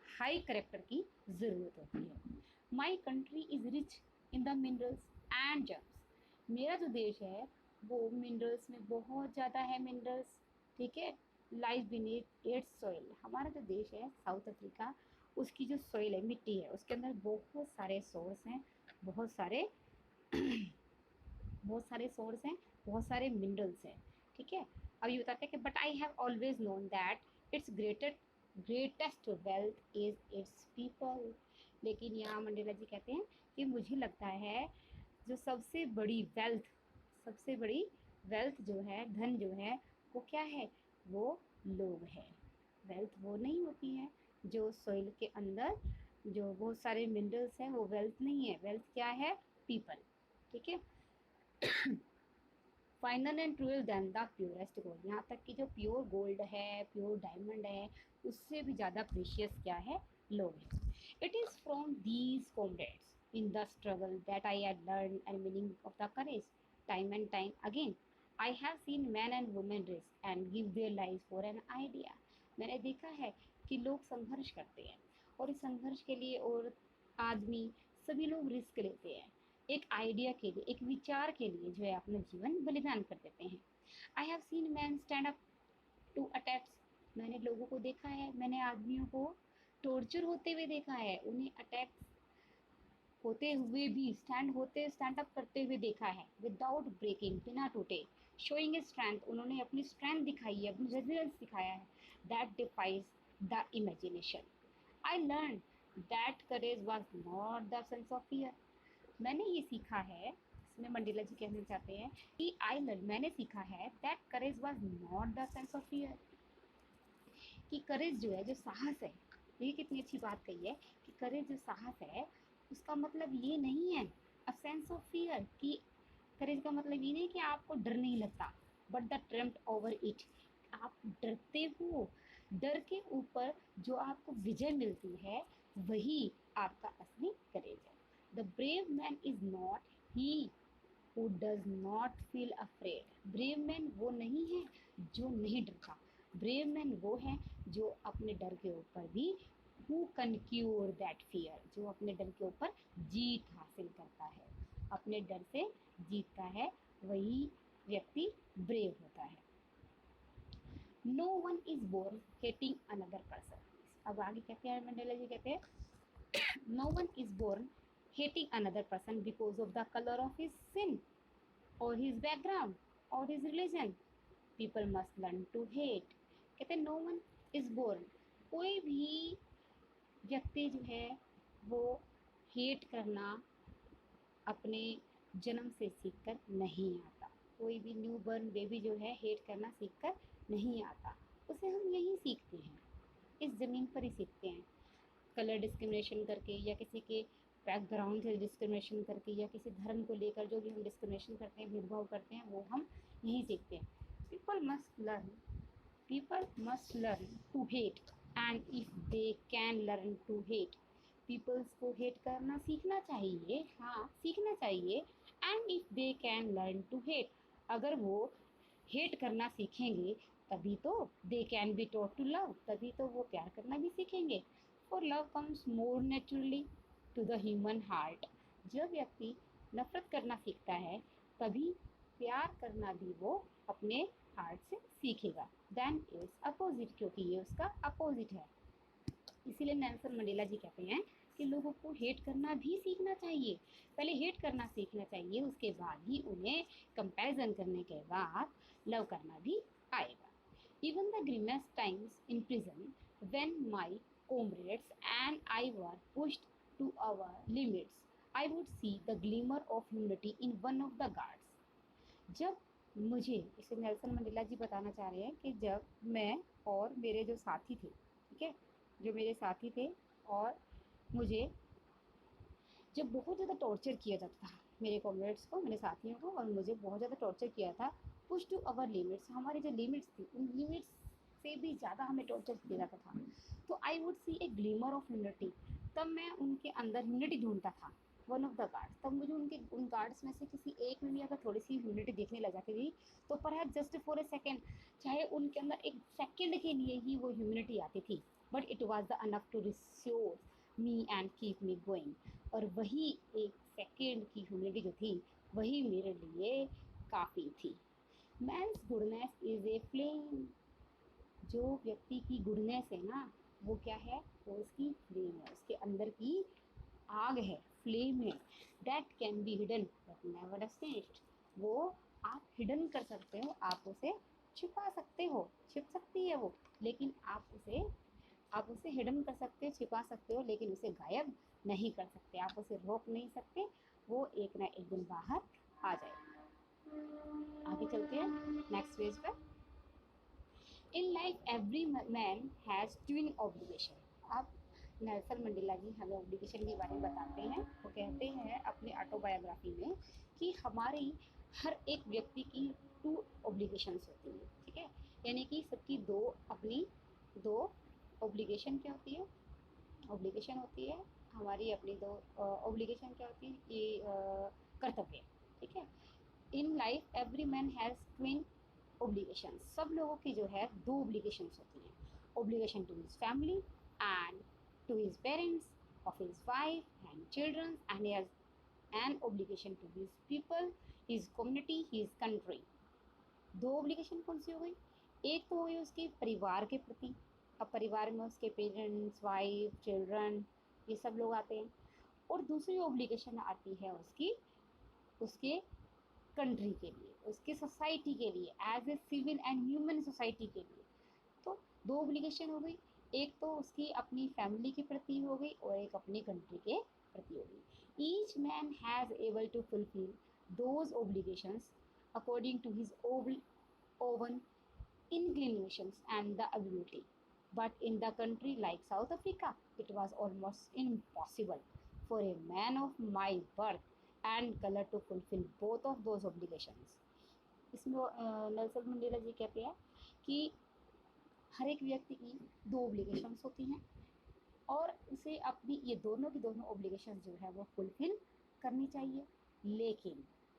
हाई करेक्टर की ज़रूरत होती है। My country is rich in the minerals and germs. मेरा जो देश है वो मिनरल्स में बहुत ज़्यादा है, मिनरल्स, ठीक है। लाइज बीनीथ इट्स सॉइल, हमारा जो देश है साउथ अफ्रीका, उसकी जो सॉइल है, मिट्टी है, उसके अंदर बहुत सारे सोर्स हैं, बहुत सारे बहुत सारे सोर्स हैं, बहुत सारे मिनरल्स हैं, ठीक है। अब ये बताते हैं कि but I have always known that it's greatest wealth is it's people. लेकिन यहाँ मंडेला जी कहते हैं कि मुझे लगता है जो सबसे बड़ी वेल्थ जो है, धन जो है, वो क्या है, वो लोग हैं। वेल्थ वो नहीं होती है जो सॉइल के अंदर जो बहुत सारे मिनरल्स हैं, वो वेल्थ नहीं है। वेल्थ क्या है, पीपल, ठीक है। Final and truer than the purest gold, यहाँ तक कि जो प्योर गोल्ड है, प्योर डायमंड है, उससे भी ज़्यादा प्रीशियस क्या है, लोग है। It is from these comrades in the struggle that I had learn and meaning of the courage time and time again. I have seen men and women risk and give their life for an idea. मैंने देखा है कि लोग संघर्ष करते हैं और इस संघर्ष के लिए औरत, आदमी, सभी लोग रिस्क लेते हैं एक आइडिया के लिए, एक विचार के लिए जो है अपना जीवन बलिदान कर देते हैं। I have seen men stand up to attacks, मैंने लोगों को देखा है, मैंने आदमियों को टॉर्चर होते हुए देखा है, उन्हें अटैक होते हुए भी स्टैंड अप करते हुए देखा है, विदाउट ब्रेकिंग, बिना टूटे, शोइंग स्ट्रेंथ, उन्होंने अपनी स्ट्रेंथ दिखाई है, अपनी रेजिलियंस दिखाया है, that defies the imagination. I learn that courage was not the sense of fear. मैंने ये सीखा है, इसमें मंडेला जी कहना चाहते हैं कि आई लर्न, मैंने सीखा है that courage was not the sense of fear, कि करेज जो है, जो साहस है, ये कितनी अच्छी बात कही है कि करेज जो साहस है उसका मतलब ये नहीं है अ सेंस ऑफ फियर, कि करेज का मतलब ये नहीं कि आपको डर नहीं लगता, but the trumpet over it, आप डरते हो, डर के ऊपर जो आपको विजय मिलती है वही आपका असली करेज है। The brave man is not he who does not feel afraid. Brave man वो नहीं है जो नहीं डरता, ब्रेव मैन वो है जो अपने डर के ऊपर भी who can cure that fear, जो अपने डर के ऊपर जीत हासिल करता है, अपने डर से जीतता है, वही व्यक्ति ब्रेव होता है। No one is born hating another person. अब आगे कहते हैं मंडेला जी कहते हैं no one is born hating another person because of the color of his skin or his background or his religion. People must learn to hate. कहते हैं no one is born, कोई भी व्यक्ति जो है वो हेट करना अपने जन्म से सीखकर नहीं आता। कोई भी न्यू बर्न बेबी जो है हेट करना सीखकर नहीं आता, उसे हम यही सीखते हैं, इस ज़मीन पर ही सीखते हैं, कलर डिस्क्रिमिनेशन करके या किसी के बैकग्राउंड से डिस्क्रिमिनेशन करके या किसी धर्म को लेकर जो भी हम डिस्क्रिमिनेशन करते हैं, भेदभाव करते हैं, वो हम यहीं सीखते हैं। People must learn to hate and if they can learn to hate, peoples को हेट करना सीखना चाहिए, हाँ सीखना चाहिए। And if they can learn to hate, अगर वो हेट करना सीखेंगे तभी तो they can be taught to love, तभी तो वो प्यार करना भी सीखेंगे। For love comes more naturally to the human heart, जब व्यक्ति नफरत करना सीखता है तभी प्यार करना भी वो अपने हार्ट से सीखेगा। देन इट्स अपोजिट, क्योंकि ये उसका अपोजिट है। इसीलिए नेल्सन मंडेला जी कहते हैं कि लोगों को हेट करना भी सीखना चाहिए। पहले हेट करना सीखना चाहिए, उसके बाद ही उन्हें कंपैरिजन करने के बाद लव करना भी आएगा। Even the grimmest times in prison, when my comrades and I were pushed to our limits, I would see the glimmer of humanity in one of the guards. जब मुझे, इसे नेल्सन मंडेला जी बताना चाह रहे हैं कि जब मैं और मेरे जो साथी थे, ठीक है, जो मेरे साथी थे और मुझे जब बहुत ज़्यादा टॉर्चर किया जाता था, मेरे कॉमरेड्स को, मेरे साथियों को, और मुझे बहुत ज़्यादा टॉर्चर किया था, पुश टू अवर लिमिट्स, हमारी जो लिमिट्स थी उन लिमिट्स से भी ज़्यादा हमें टॉर्चर किया जाता था, तो I would see a glimmer of unity, तब मैं उनके अंदर यूनिटी ढूंढता था। वन ऑफ द गार्ड्स, तब मुझे उन गार्ड्स में से किसी एक में भी अगर थोड़ी सी यूनिटी देखने लग जाती थी, तो पर जस्ट फॉर ए सेकेंड, चाहे उनके अंदर एक सेकेंड के लिए ही वो ह्यूमिनिटी आती थी, but it was the enough to reassure me and keep me going. और वही एक सेकेंड की ह्यूमिलिटी जो थी, वही मेरे लिए काफ़ी थी। Man's goodness is a flame, जो व्यक्ति की गुडनेस है ना, वो क्या है, वो उसकी फ्लेम है, उसके अंदर की आग है, फ्लेम है। That can be hidden but never extinguished, वो आप हिडन कर सकते हो, आप उसे छिपा सकते हो, छिप सकती है वो, लेकिन आप उसे हिडन कर सकते हो, छिपा सकते हो, लेकिन उसे गायब नहीं कर सकते, आप उसे रोक नहीं सकते, वो एक ना एक दिन बाहर आ जाएगा। आगे चलते हैं नेक्स्ट पेज पर। इन life every man has twin obligation. अब नेल्सन मंडेला जी हमें ऑब्लिगेशन के बारे में बताते हैं। वो कहते हैं अपनी ऑटोबायोग्राफी में कि हमारी हर एक व्यक्ति की टू ऑब्लिगेशंस होती हैं, ठीक है, यानी कि सबकी दो ऑब्लिगेशन क्या होती है, ऑब्लिगेशन होती है हमारी अपनी दो ऑब्लिगेशन क्या होती है, ये कर्तव्य, ठीक है। In life every man has twin obligation, सब लोगों की जो है दो ओब्लिगेशंस होती हैं, obligation to his family and to his parents, of his wife and children, and has an obligation to his people, his community, his country. दो obligation कौन सी हो गई, एक तो हो गई उसके परिवार के प्रति, अब परिवार में उसके पेरेंट्स, वाइफ, चिल्ड्रन, ये सब लोग आते हैं, और दूसरी ओब्लिगेशन आती है उसकी उसके कंट्री के लिए, उसके सोसाइटी के लिए, as a civil and human society के लिए। तो दो ओब्लिगेशन हो गई, एक तो उसकी अपनी फैमिली के प्रति हो गई और एक अपनी कंट्री के प्रति हो गई। Each man has able to fulfil those obligations according to his own inclinations and the ability. But in the country like South Africa, it was almost impossible for a man of my birth and color to fulfill both of those obligations. इसमें Nelson Mandela ji कहते हैं कि हर एक व्यक्ति की दो obligations होती हैं और उसे अपनी ये दोनों की दोनों ओब्लिगेशंस जो है वो फुलफिल करनी चाहिए,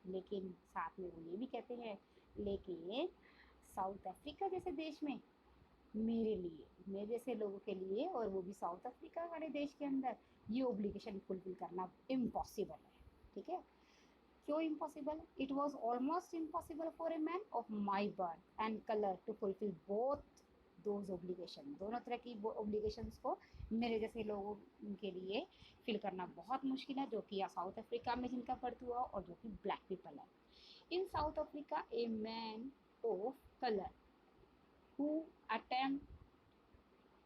लेकिन साथ में वो ये भी कहते हैं, लेकिन साउथ अफ्रीका जैसे देश में मेरे जैसे लोगों के लिए, और वो भी साउथ अफ्रीका वाले देश के अंदर, ये ओब्लिगेशन फुलफिल करना इम्पॉसिबल है, ठीक है। क्यों impossible? It was almost impossible for a man of my birth and colour to fulfil both those obligation, दोनों तरह की ओब्लिगेशंस को मेरे जैसे लोगों के लिए फिल करना बहुत मुश्किल है, जो कि साउथ अफ्रीका में जिनका बर्थ हुआ और जो कि ब्लैक पीपल है। In South Africa a man of colour who attempt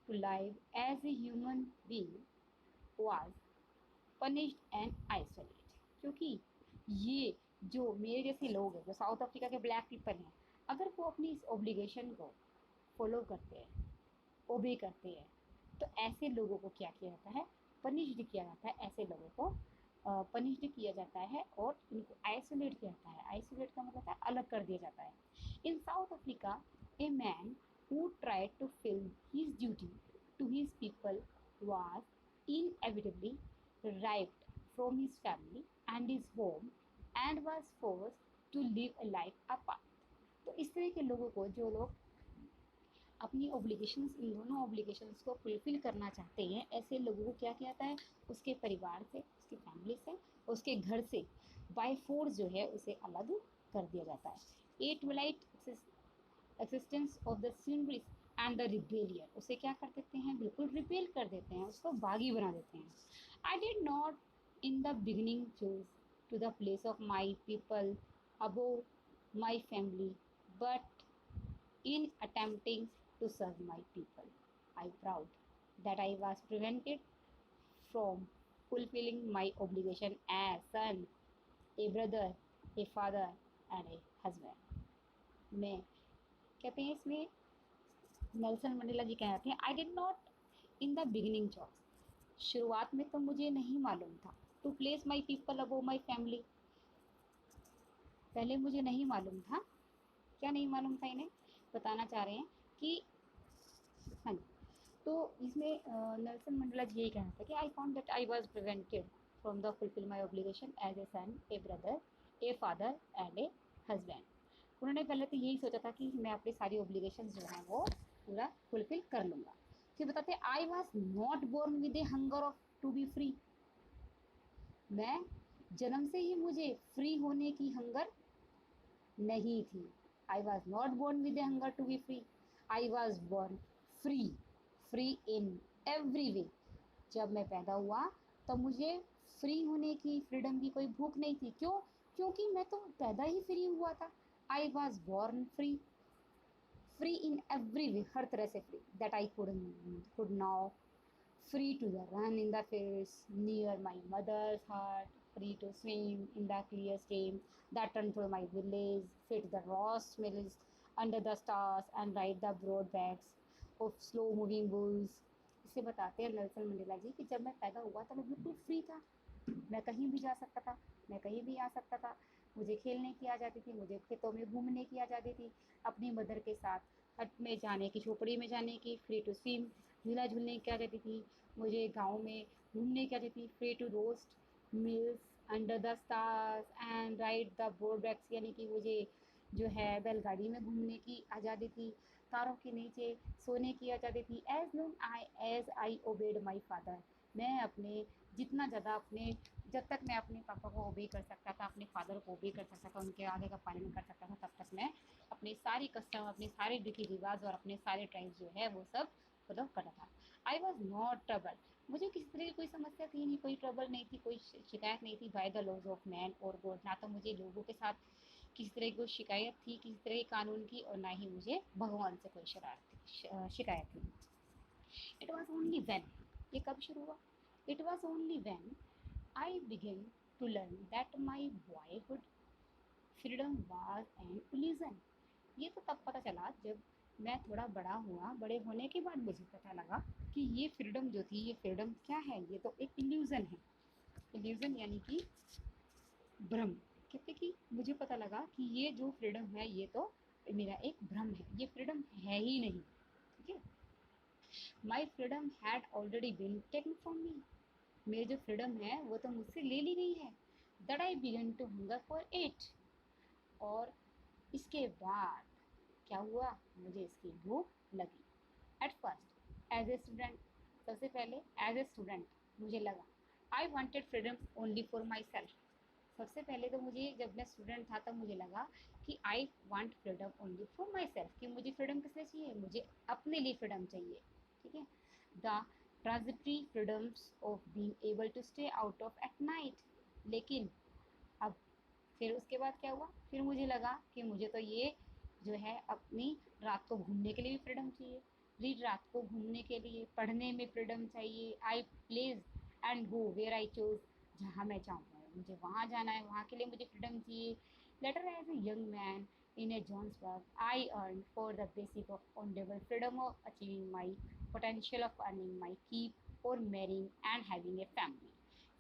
to live as a human being was punished and isolated। क्योंकि ये जो मेरे जैसे लोग हैं, जो साउथ अफ्रीका के ब्लैक पीपल हैं, अगर वो अपनी इस ओब्लिगेशन को फॉलो करते हैं, ओबे करते हैं, तो ऐसे लोगों को क्या किया जाता है, पनिश्ड किया जाता है, ऐसे लोगों को पनिश्ड किया जाता है और इनको आइसोलेट किया जाता है। आइसोलेट का मतलब है अलग कर दिया जाता है। In South Africa a man who tried to fill his duty to his people was inevitably ripped from his family and his home and was forced to live a life apart। तो इस तरह के लोगों को, जो लोग अपनी obligations, इन दोनों ऑब्लिगेशंस को फुलफिल करना चाहते हैं, ऐसे लोगों को क्या किया जाता है, उसके परिवार से, उसकी फैमिली से, उसके घर से बाय फोर्स जो है उसे अलग कर दिया जाता है। A twilight existence of the symbols and the rebellion, उसे क्या कर देते हैं, बिल्कुल रिपेल कर देते हैं, उसको बागी बना देते हैं। I did not in the beginning choose to the place of my people above my family, but in attempting to serve my people, I proud that I was prevented from fulfilling my obligation as son, a brother, a father and a husband. मैं कहते हैं इसमें Nelson Mandela ji कहते हैं I did not in the beginning choice, शुरुआत में तो मुझे नहीं मालूम था to place my people above my family, पहले मुझे नहीं मालूम था, क्या नहीं मालूम था इन्हें बताना चाह रहे हैं कि हाँ जी। तो इसमें नेल्सन मंडेला जी यही कहना था कि I found that I was prevented from the fulfil my obligation as a son, a brother, a father and a husband. उन्होंने पहले तो यही सोचा था कि मैं अपनी सारी ऑब्लिगेशन जो हैं वो पूरा फुलफिल कर लूँगा। फिर बताते I was not born with a hunger of to be free, मैं जन्म से ही मुझे फ्री होने की हंगर नहीं थी। I was not born with a hunger to be free, I was born free, free in every way. जब मैं पैदा हुआ तब मुझे फ्री होने की, फ्रीडम की कोई भूख नहीं थी। क्यों? क्योंकि मैं तो पैदा ही फ्री हुआ था। I was born free, free in every way, हर तरह से free, that I could now free to the run in the fields near my mother's heart, free to swim in the clear stream that run through my village, fit the roast mills under the stars and ride the broad backs of slow moving bulls। इसे बताते हैं Nelson Mandela जी कि जब मैं पैदा हुआ था मैं बिल्कुल फ्री था, मैं कहीं भी जा सकता था, मैं कहीं भी आ सकता था, मुझे खेलने की आज़ादी थी, मुझे खेतों में घूमने की आज़ादी थी, अपनी मदर के साथ हट में जाने की, झोपड़ी में जाने की, फ्री टू स्विम, झूला झूलने की आज़ादी थी, मुझे गाँव में घूमने की आज़ादी थी, free to roast mealies under the stars and ride the broad backs, यानी कि मुझे जो है बैलगाड़ी में घूमने की आज़ादी थी, तारों के नीचे सोने की आज़ादी थी। As I obeyed my father, मैं अपने जितना ज़्यादा अपने, जब तक मैं अपने पापा को ओबे कर सकता था, अपने फादर को ओबे कर सकता था, उनके आगे का पालन कर सकता था, तब तक मैं अपनी सारी कस्टम, अपने सारे रीति रिवाज और अपने सारे ट्राइब्स जो है वो सब फॉलो करता था। आई वॉज नॉट ट्रबल, मुझे किसी तरह की कोई समस्या थी नहीं, कोई ट्रबल नहीं थी, कोई शिकायत नहीं थी by the laws of man और गॉड, ना तो मुझे लोगों के साथ किसी तरह की कोई शिकायत थी, किसी तरह के कानून की, और ना ही मुझे भगवान से कोई शिकायत थी। इट वॉज ओनली वेन, ये कब शुरू हुआ? It was only when I began to learn that my boyhood freedom was an illusion। ये तो तब पता चला जब मैं थोड़ा बड़ा हुआ, बड़े होने के बाद मुझे पता लगा कि ये फ्रीडम जो थी, ये फ्रीडम क्या है, ये तो एक इल्यूज़न है। इल्यूज़न यानी कि भ्रम। कहते कि मुझे पता लगा कि ये जो फ्रीडम है ये तो मेरा एक भ्रम है, ये फ्रीडम है ही नहीं। ठीक है, my freedom had already been taken from me, मेरी जो फ्रीडम है वो तो मुझसे ले ली गई है। That I began to hunger for it, और इसके बाद क्या हुआ, मुझे इसकी भूख लगी। At first as a student, सबसे पहले एज ए स्टूडेंट मुझे लगा I wanted freedom only for my self. सबसे पहले तो मुझे, जब मैं स्टूडेंट था तब मुझे लगा कि I want freedom only for my self, कि मुझे फ्रीडम किस लिए चाहिए, मुझे अपने लिए फ्रीडम चाहिए। ठीक है, the transitory freedoms of being able to stay out of at night. लेकिन अब फिर उसके बाद क्या हुआ, फिर मुझे लगा कि मुझे तो ये जो है अपनी रात को घूमने के लिए भी फ्रीडम चाहिए, रीड रात को घूमने के लिए, पढ़ने में फ्रीडम चाहिए। I please and go where I choose, जहाँ मैं चाहूँ मुझे वहाँ जाना है, वहाँ के लिए मुझे फ्रीडम चाहिए। Later as a young man in a Johannesburg I yearn for the basic of honourable freedom of achieving my potential of earning my keep और marrying and having a family.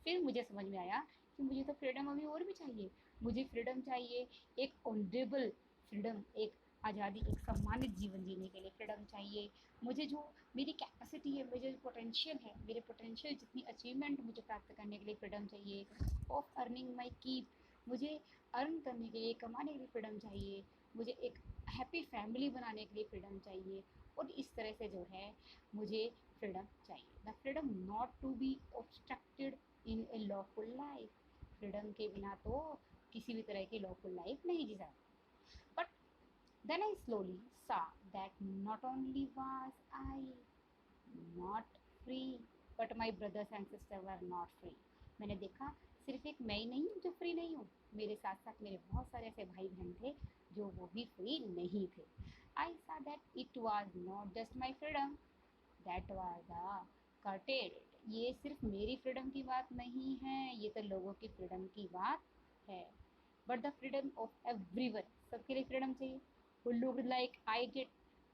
फिर मुझे समझ में आया कि मुझे तो फ्रीडम अभी और भी चाहिए, मुझे फ्रीडम चाहिए, एक ऑनरेबल फ्रीडम, एक आज़ादी, एक सम्मानित जीवन जीने के लिए फ्रीडम चाहिए। मुझे जो मेरी कैपेसिटी है, मुझे जो पोटेंशियल है, मेरे पोटेंशियल जितनी अचीवमेंट मुझे प्राप्त करने के लिए फ्रीडम चाहिए। ऑफ अर्निंग माई कीप, मुझे अर्न करने के लिए, कमाने के लिए फ्रीडम चाहिए। मुझे एक हैप्पी फैमिली बनाने के लिए फ्रीडम चाहिए। और इस तरह से जो है मुझे फ्रीडम चाहिए। The freedom not to be obstructed in a lawful life, freedom के बिना तो किसी भी तरह की लॉफुल लाइफ नहीं जी सकती। But then I slowly saw that not only was I not free, but my brothers and sister were not free. मैंने देखा सिर्फ एक मैं ही नहीं हूँ जो फ्री नहीं हूँ, मेरे साथ साथ मेरे बहुत सारे ऐसे भाई बहन थे जो वो भी फ्री नहीं थे। I saw that it was not just my freedom, that was the curtailed. ये सिर्फ मेरी फ्रीडम की बात नहीं है, ये तो लोगों की फ्रीडम की बात है। But the freedom of everyone, सबके लिए फ्रीडम चाहिए। वो लोग लाइक आई गेट,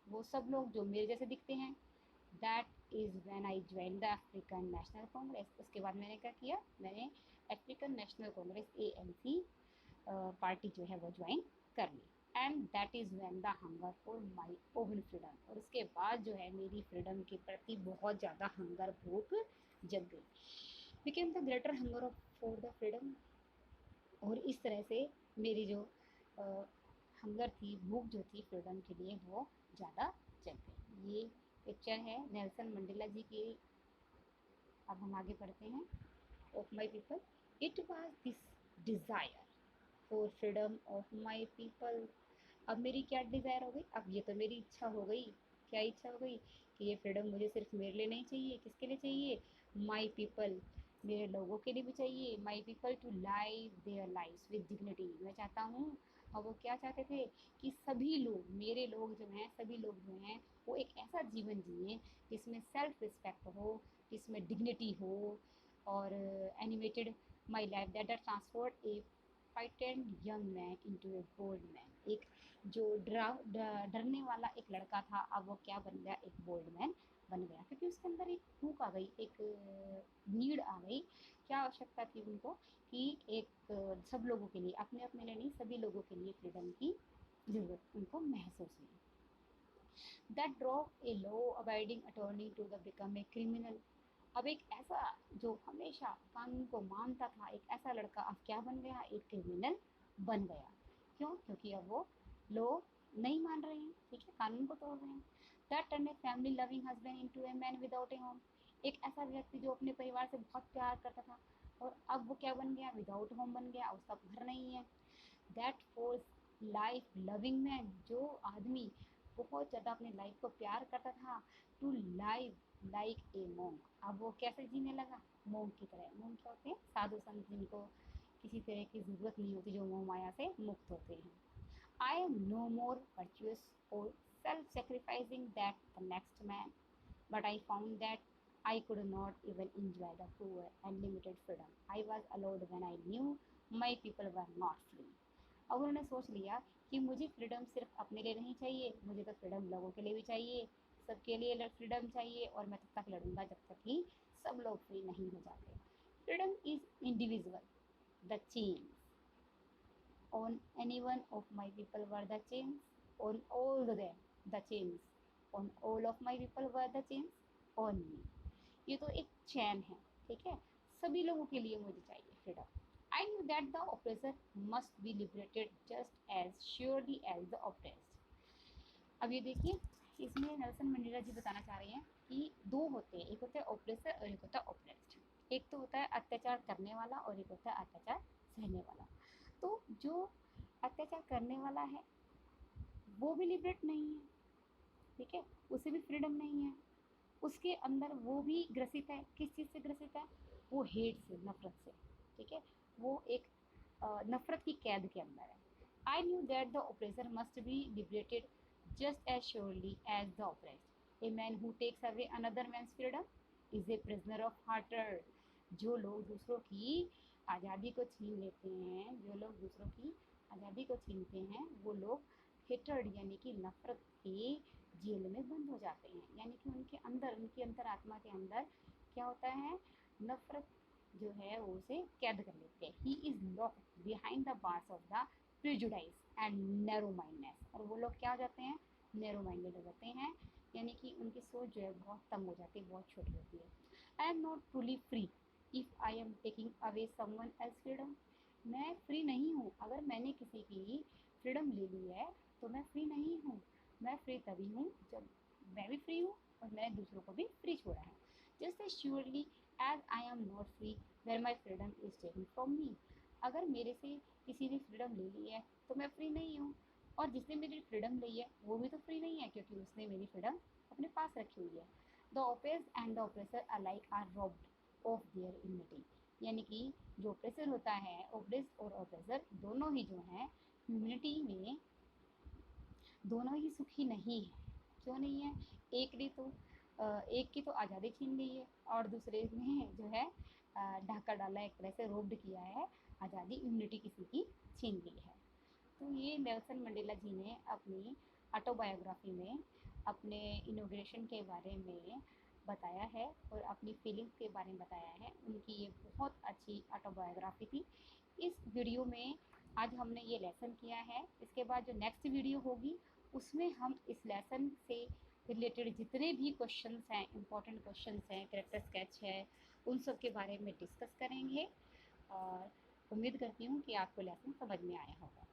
वो सब लोग जो मेरे जैसे दिखते हैं। That is when I join the African National Congress. उसके बाद मैंने क्या किया, मैंने African National Congress ANC party जो है वो ज्वाइन कर ली। And that is when the hunger for my own freedom, और उसके बाद जो है मेरी फ्रीडम के प्रति बहुत ज़्यादा हंगर भूख जग गई। Became the greater hunger of for the freedom. और इस तरह से मेरी जो हंगर थी, भूख जो थी फ्रीडम के लिए, वो ज़्यादा जग गई। ये पिक्चर है नेल्सन मंडेला जी की। अब हम आगे पढ़ते हैं। Of my people, it was this desire for freedom of my people. अब मेरी क्या डिज़ायर हो गई, अब ये तो मेरी इच्छा हो गई। क्या इच्छा हो गई कि ये फ्रीडम मुझे सिर्फ मेरे लिए नहीं चाहिए, किसके लिए चाहिए, माई पीपल, मेरे लोगों के लिए भी चाहिए। My people to live their lives with dignity, मैं चाहता हूँ। और वो क्या चाहते थे कि सभी लोग, मेरे लोग जो हैं, सभी लोग जो हैं वो एक ऐसा जीवन जिए जिसमें सेल्फ रिस्पेक्ट हो, जिसमें डिग्निटी हो, और animated my life that are transformed a frightened young man into a bold man. एक जो डरने वाला एक लड़का था, अब वो क्या बन गया, एक बोल्ड मैन बन गया, क्योंकि उसके अंदर एक भूख आ गई, एक नीड आ गई। क्या आवश्यकता थी उनको कि एक सब लोगों के लिए, अपने अपने लिए नहीं, सभी लोगों के लिए फ्रीडम की ज़रूरत उनको महसूस हुई। That drove a law abiding attorney to the become a criminal. अब एक ऐसा जो हमेशा कानून को मानता था, एक ऐसा लड़का अब क्या बन गया, एक क्रिमिनल बन गया। क्यों, क्योंकि अब वो लोग नहीं मान रहे हैं, ठीक है, कानून को तोड़ रहे हैं। That turn a family loving husband into a man without A home. एक ऐसा व्यक्ति जो अपने परिवार से बहुत प्यार करता था, और अब वो क्या बन गया, विदाउट होम बन गया, उसका घर नहीं है। That force life loving man, जो आदमी बहुत ज़्यादा अपनी लाइफ को प्यार करता था, to live like a monk, अब वो कैसे जीने लगा, मोंक की तरह। मोंक क्या होते हैं, साधु संत जिनको किसी तरह की ज़रूरत नहीं होती, जो मोह माया से मुक्त होते हैं। I am no more virtuous or self sacrificing that the next man, but I found that I could not even enjoy the poor and limited freedom I was allowed when I knew my people were not free. अब उन्होंने सोच लिया कि मुझे freedom सिर्फ अपने लिए नहीं चाहिए, मुझे तो फ्रीडम लोगों के लिए भी चाहिए, सबके लिए फ्रीडम चाहिए, और मैं तब तक लड़ूंगा जब तक कि सब लोग फ्री नहीं हो जाते। Freedom is individual, the change on any one of my people were the chains, on all of them the chains, on all of my people were the chains on me। ये तो एक चैन है, ठीक है, सभी लोगों के लिए मुझे चाहिए freedom. I knew that the oppressor must be liberated just as surely as the oppressed. अब ये देखिए, इसमें नेल्सन मंडेला जी बताना चाह रहे हैं कि दो होते हैं, एक होता है ऑप्रेसर और एक होता है ऑप्रेस्ड। एक तो होता है अत्याचार करने वाला और एक होता है अत्याचार सहने वाला। तो जो अत्याचार करने वाला है वो भी लिबरेट नहीं है, ठीक है, उसे भी फ्रीडम नहीं है, उसके अंदर वो भी ग्रसित है। किस चीज़ से ग्रसित है, वो हेट से, नफरत से, ठीक है, वो एक नफरत की कैद के अंदर है। I knew that the oppressor must be liberated just as surely as the oppressed. A man who takes away another man's freedom is a prisoner of हार्टर। जो लोग दूसरों की आज़ादी को छीन लेते हैं, जो लोग दूसरों की आज़ादी को छीनते हैं, वो लोग हेटर्ड यानी कि नफरत के जेल में बंद हो जाते हैं। यानी कि उनके अंदर, उनकी अंतरात्मा के अंदर क्या होता है, नफरत जो है वो उसे कैद कर लेते हैं। He is locked behind the bars of the prejudice and narrow mindness. और वो लोग क्या हो जाते हैं, नैरो माइंडेड हो जाते हैं, यानी कि उनकी सोच जो है बहुत तंग हो जाती है, बहुत छोटी होती है। आई am not truly free if I am taking away someone else freedom. मैं फ्री नहीं हूँ, अगर मैंने किसी की फ्रीडम ले ली है तो मैं फ्री नहीं हूँ। मैं फ्री तभी हूँ जब मैं भी फ्री हूँ और मैंने दूसरों को भी फ्री छोड़ा है। Just as surely as I am not free where my freedom is taken from me. अगर मेरे से किसी ने फ्रीडम ले ली है तो मैं फ्री नहीं हूँ, और जिसने मेरी फ्रीडम ली है वो भी तो फ्री नहीं है, क्योंकि उसने मेरी फ्रीडम अपने पास रखी हुई है। The oppressed and the oppressor alike are robbed of their immunity. यानी कि जो ऑप्रेसर होता है, ऑप्रेस और ऑप्रेसर दोनों ही जो हैं इम्यूनिटी में दोनों ही सुखी नहीं है। क्यों नहीं है? एक ने तो एक की तो आज़ादी छीन ली है और दूसरे ने जो है ढाका डाला, एक तरह से रोब्ड किया है आज़ादी, इम्यूनिटी किसी की छीन ली है। तो ये नेल्सन मंडेला जी ने अपनी ऑटोबायोग्राफी में अपने इनॉग्रेशन के बारे में बताया है और अपनी फीलिंग्स के बारे में बताया है। उनकी ये बहुत अच्छी ऑटोबायोग्राफी थी। इस वीडियो में आज हमने ये लेसन किया है। इसके बाद जो नेक्स्ट वीडियो होगी उसमें हम इस लेसन से रिलेटेड जितने भी क्वेश्चंस हैं, इंपॉर्टेंट क्वेश्चंस हैं, कैरेक्टर स्केच है, उन सब के बारे में डिस्कस करेंगे और उम्मीद करती हूँ कि आपको लेसन समझ में आया होगा।